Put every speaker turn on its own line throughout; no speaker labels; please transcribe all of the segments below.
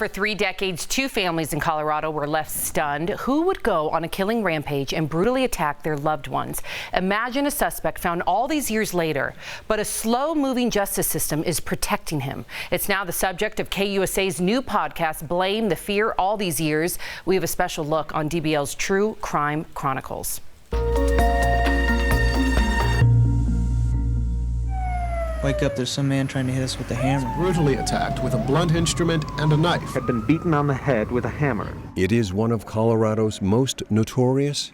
For 3 decades, 2 families in Colorado were left stunned. Who would go on a killing rampage and brutally attack their loved ones? Imagine a suspect found all these years later, but a slow-moving justice system is protecting him. It's now the subject of KUSA's new podcast, Blame the Fear. All these years, we have a special look on DBL's True Crime Chronicles.
Wake up, there's some man trying to hit us with a hammer.
Brutally attacked with a blunt instrument and a knife.
Had been beaten on the head with a hammer.
It is one of Colorado's most notorious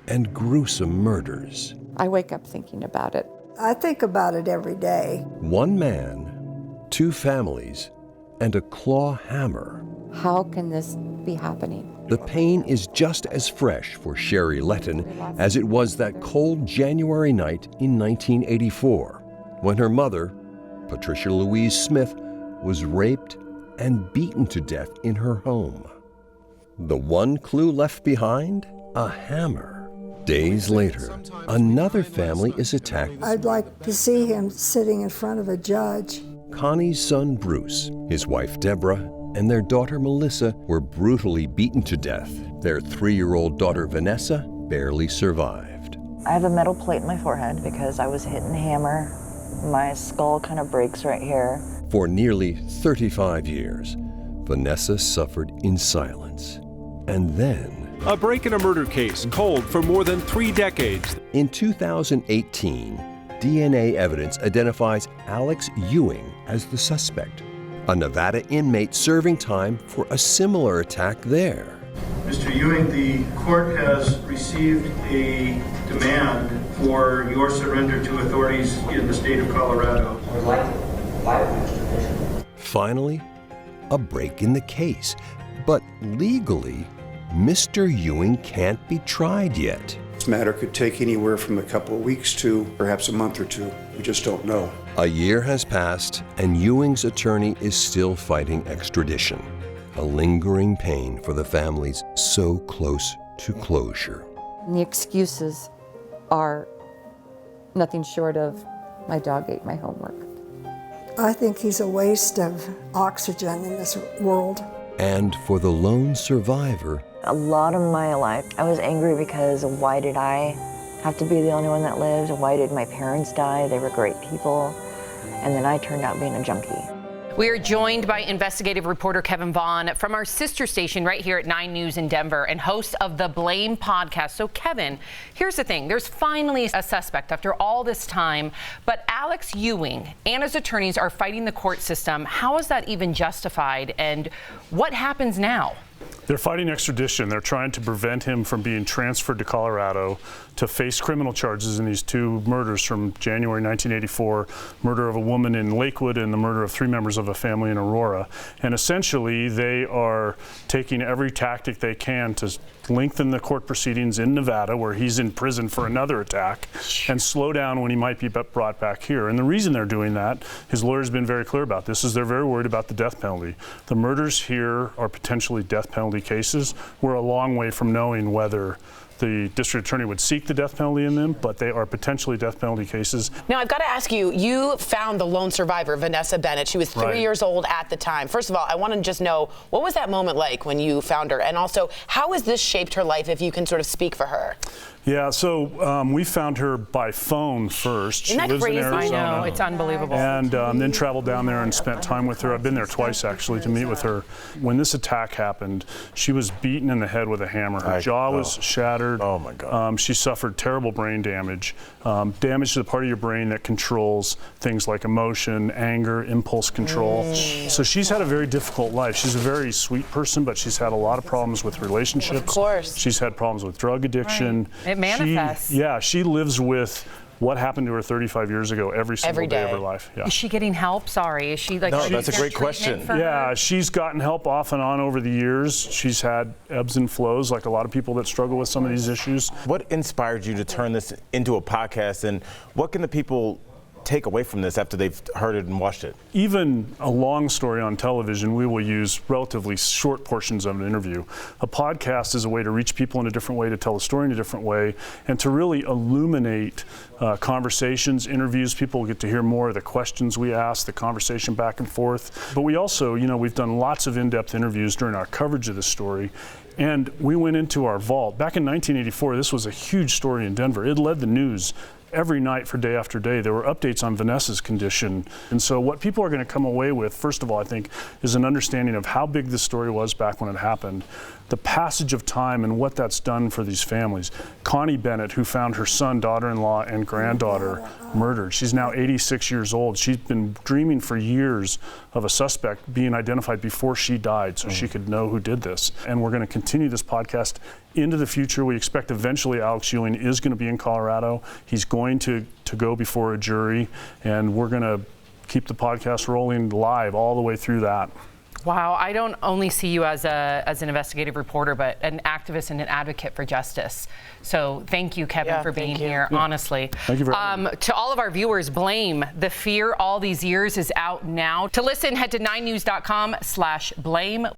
and gruesome murders.
I wake up thinking about it.
I think about it every day.
1 man, 2 families, and a claw hammer.
How can this be happening?
The pain is just as fresh for Sherry Letton as it was that cold January night in 1984. When her mother, Patricia Louise Smith, was raped and beaten to death in her home. The one clue left behind? A hammer. Days later, another family is attacked.
I'd like to see him sitting in front of a judge.
Connie's son Bruce, his wife Deborah, and their daughter Melissa were brutally beaten to death. Their 3-year-old daughter Vanessa barely survived.
I have a metal plate in my forehead because I was hit in a hammer. My skull kind of breaks right here.
For nearly 35 years, Vanessa suffered in silence. And then...
a break in a murder case, cold for more than 3 decades.
In 2018, DNA evidence identifies Alex Ewing as the suspect, a Nevada inmate serving time for a similar attack there.
Mr. Ewing, the court has received a demand for your surrender to authorities in the state of Colorado.
Finally, a break in the case. But legally, Mr. Ewing can't be tried yet.
This matter could take anywhere from a couple of weeks to perhaps a month or 2. We just don't know.
A year has passed, and Ewing's attorney is still fighting extradition. A lingering pain for the families so close to closure.
And the excuses are nothing short of, my dog ate my homework.
I think he's a waste of oxygen in this world.
And for the lone survivor,
A lot of my life, I was angry because why did I have to be the only one that lived? Why did my parents die? They were great people. And then I turned out being a junkie.
We are joined by investigative reporter Kevin Vaughan from our sister station right here at 9 News in Denver and host of the Blame podcast. So Kevin, here's the thing. There's finally a suspect after all this time, but Alex Ewing and his attorneys are fighting the court system. How is that even justified, and what happens now?
They're fighting extradition. They're trying to prevent him from being transferred to Colorado to face criminal charges in these 2 murders from January 1984, murder of a woman in Lakewood and the murder of 3 members of a family in Aurora. And essentially, they are taking every tactic they can to lengthen the court proceedings in Nevada, where he's in prison for another attack, and slow down when he might be brought back here. And the reason they're doing that, his lawyer's been very clear about this, is they're very worried about the death penalty. The murders here are potentially death penalty cases. We're a long way from knowing whether the district attorney would seek the death penalty in them, but they are potentially death penalty cases.
Now, I've got to ask you, you found the lone survivor, Vanessa Bennett. She was 3 years old at the time. First of all, I want to just know, what was that moment like when you found her? And also, how has this shaped her life, if you can sort of speak for her?
Yeah, so we found her by phone first.
Isn't that
she lives
crazy?
in Arizona.
I know, it's unbelievable.
And then traveled down there and spent time with her. I've been there twice, actually, to meet with her. When this attack happened, she was beaten in the head with a hammer. Her jaw was shattered.
Oh, my God.
She suffered terrible brain damage, damage to the part of your brain that controls things like emotion, anger, impulse control. So she's had a very difficult life. She's a very sweet person, but she's had a lot of problems with relationships.
Of course.
She's had problems with drug addiction.
It manifests.
She lives with what happened to her 35 years ago every single day of her life. Yeah.
Is she getting help? Sorry. Is she like...
No, that's a great question.
Yeah, she's gotten help off and on over the years. She's had ebbs and flows, like a lot of people that struggle with some of these issues.
What inspired you to turn this into a podcast, and what can the people take away from this after they've heard it and watched it?
Even a long story on television, we will use relatively short portions of an interview. A podcast is a way to reach people in a different way, to tell a story in a different way, and to really illuminate conversations, interviews. People get to hear more of the questions we ask, the conversation back and forth. But we also, we've done lots of in-depth interviews during our coverage of the story. And we went into our vault. Back in 1984, this was a huge story in Denver. It led the news every night for day after day. There were updates on Vanessa's condition. And so what people are going to come away with, first of all, I think, is an understanding of how big this story was back when it happened, the passage of time and what that's done for these families. Connie Bennett, who found her son, daughter-in-law, and granddaughter murdered. She's now 86 years old. She's been dreaming for years of a suspect being identified before she died so she could know who did this. And we're going to continue this podcast into the future. We expect eventually Alex Ewing is going to be in Colorado. He's going to go before a jury, and we're going to keep the podcast rolling live all the way through that.
Wow, I don't only see you as an investigative reporter, but an activist and an advocate for justice. So thank you, Kevin, for being here, honestly.
Thank you very much.
To all of our viewers, Blame, The Fear All These Years is out now. To listen, head to 9news.com/blame.